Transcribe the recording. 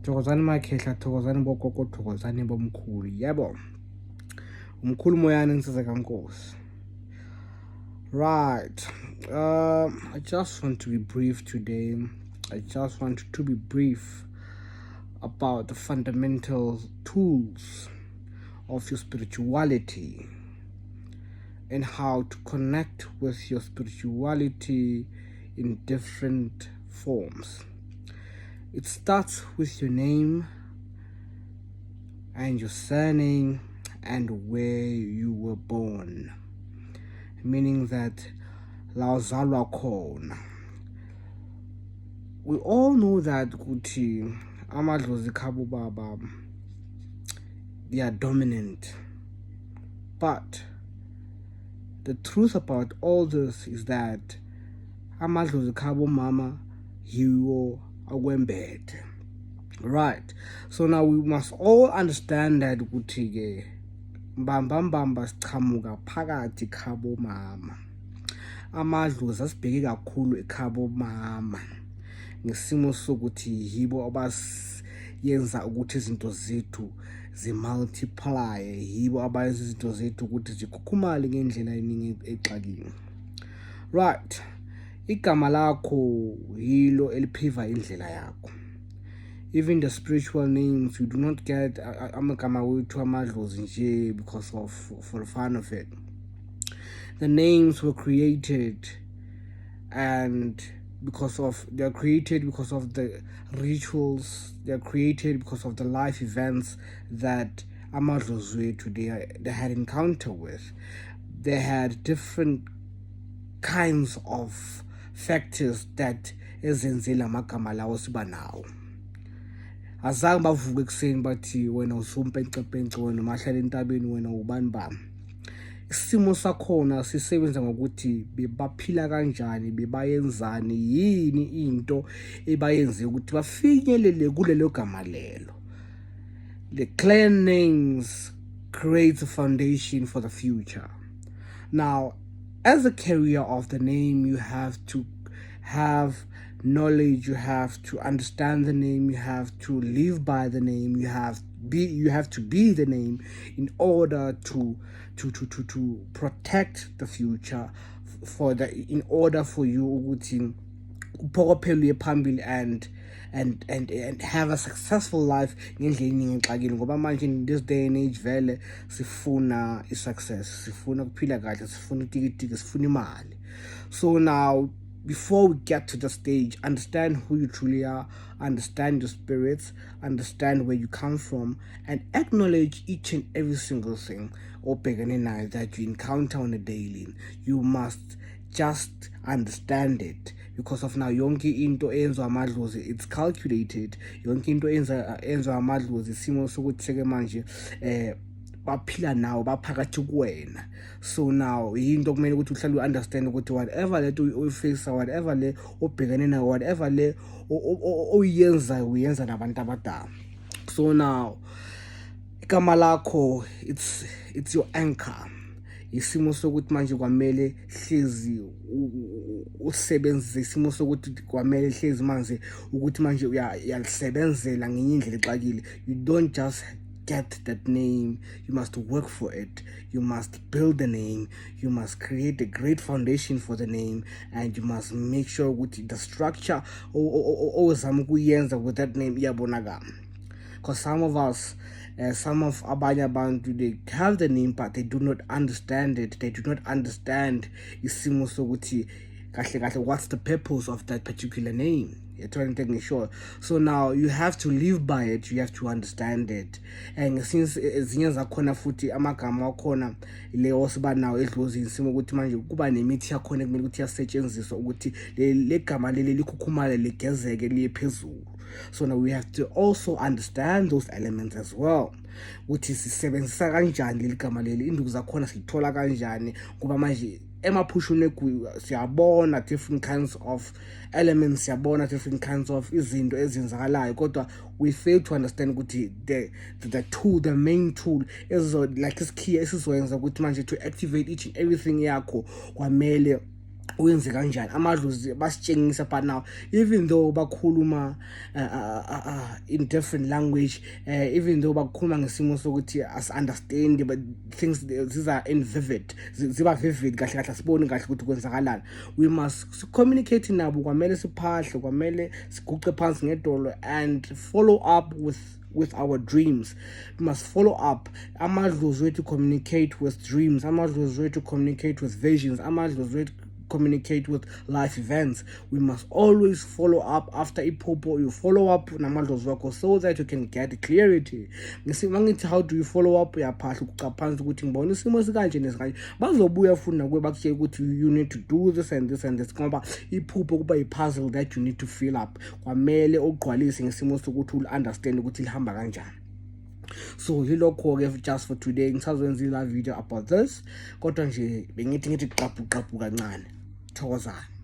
Thokozani makhehla, thokozani bogogo, thokozani bomkhulu. Yebo. Umkhulu Moyane Ka Nkosi. Right. I just want to be brief today. I just want to be brief about the fundamental tools of your spirituality and how to connect with your spirituality in different forms. It starts with your name and your surname and where you were born, meaning that la uzalwa khona. We all know that ukuthi amadlozi khabo baba, they are dominant, but the truth about all this is that amadlozi khabo mama yiwo akwembethe. Right. So now we must all understand that ukuthi ke mbamba sichamuka phakathi khabo mama. Amadlozi asibheke kakhulu ekhabo mama ngesimo sokuthi yibo abayenza ukuthi izinto zethu zimultiply, yibo abayenza izinto zethu ukuthi zikhukhumale ngendlela eningi exakini. Right. Igama lakho yilo eliphiva indlela yakho. Even the spiritual names, you do not get amagama wethu amadlozi nje because of for the fun of it. The names were created and they are created because of the rituals, they are created because of the life events that amadlozi wethu they had encounter with. They had different kinds of factors that ezenzela amagama lawo siba nawo. Azange bavuke ekuseni bathi wena usumpencepence, wena mahlala entabeni, wena ubani bami. Isimo sakhona sisebenza ngokuthi bebaphila kanjani, bebayenzani, yini into ebayenze ukuthi bafinyelele kulelo gama lelo. The clan names create a foundation for the future. Now, as a carrier of the name, you have to have knowledge, you have to understand the name, you have to live by the name, you have to be the name in order to protect the future, in order for you ukuthi uphokophele phambili and have a successful life ngendlela eningi exakile, ngoba manje in this day and age vele sifuna success, sifuna ukuphila kahle, sifuna itikitiki, sifuna imali. So now, before we get to the stage, understand who you truly are, understand your spirits, understand where you come from, and acknowledge each and every single thing or paganina that you encounter on a daily. You must just understand it. Because of now, yonke into enzo amadlozi, it's calculated. Yonke into enzo amadlozi, simo sokuthi seke manje baphila nawo baphakathi kuwena. So now into kumele ukuthi uhlale understand ukuthi whatever le uyiface, whatever le obhekene nayo, whatever le oyenza uyenza nabantu abadala. So now igama lakho, it's your anchor. Isimo sokuthi manje kwamele hlezi usebenzise, isimo sokuthi kwamele hlezi manje ukuthi manje uyalisebenzela ngenye indlela exakile. You don't just get that name, you must work for it, you must build the name, you must create a great foundation for the name, and you must make sure with the structure ozama ukuyenza with that name iyabonakala. Because some of us, some of abanye abantu, they have the name but they do not understand it. They do not understand isimo sokuthi kahle kahle what's the purpose of that particular name. Sure. So now you have to live by it, you have to understand it. And since ezinye zakhona futhi amagama akhona le osiba nawo edlozini, simo ukuthi manje kuba nemithi yakhona kumele ukuthi yasetshenziswa ukuthi le gama leli likhukhumale ligezeke liye phezulu. So now we have to also understand those elements as well. Ukuthi sisebenzisa kanjani leli gama leli, induku zakhona sithola kanjani, kuba manje emaphushuni siyabona different kinds of elements, siyabona different kinds of izinto ezenzakalayo, kodwa we fail to understand ukuthi the tool, the main tool like isikhiya esizoyenza ukuthi manje to activate each and everything yakho kwamele wenze kanjani. Amadlozi basitshengisa but now even though bakhuluma in different language, even though bakhuluma ngesimo sokuthi as-understand, but things these are in vivid, ziba vivid kahle kahle, asiboni kahle ukuthi kwenzakalani. We must communicate nabo, kwamele siphahle, kwamele siguqe phansi ngedolo and follow up with our dreams. We must follow up. Amadlozi wethu communicate with dreams, amadlozi wethu communicate with visions, amadlozi wethu communicate with life events. We must always follow up after iphupho. You follow up namadlozi wakho so that you can get clarity. Ngithi how do you follow up? Uyaphahla ukuca phansi ukuthi ngibona isimo sikanje nesikanje, bazobuya futhi nakuwe bakutshela ukuthi you need to do this and this and this, ngoba iphupho kuba i-puzzle that you need to fill up. Kwamele ugqwalise ngesimo sokuthi understand ukuthi lihamba kanjani. So yilokho-ke just for today. Ngisazwenza la video about this, kodwa nje bengithi qaphu kancane. Thokozani.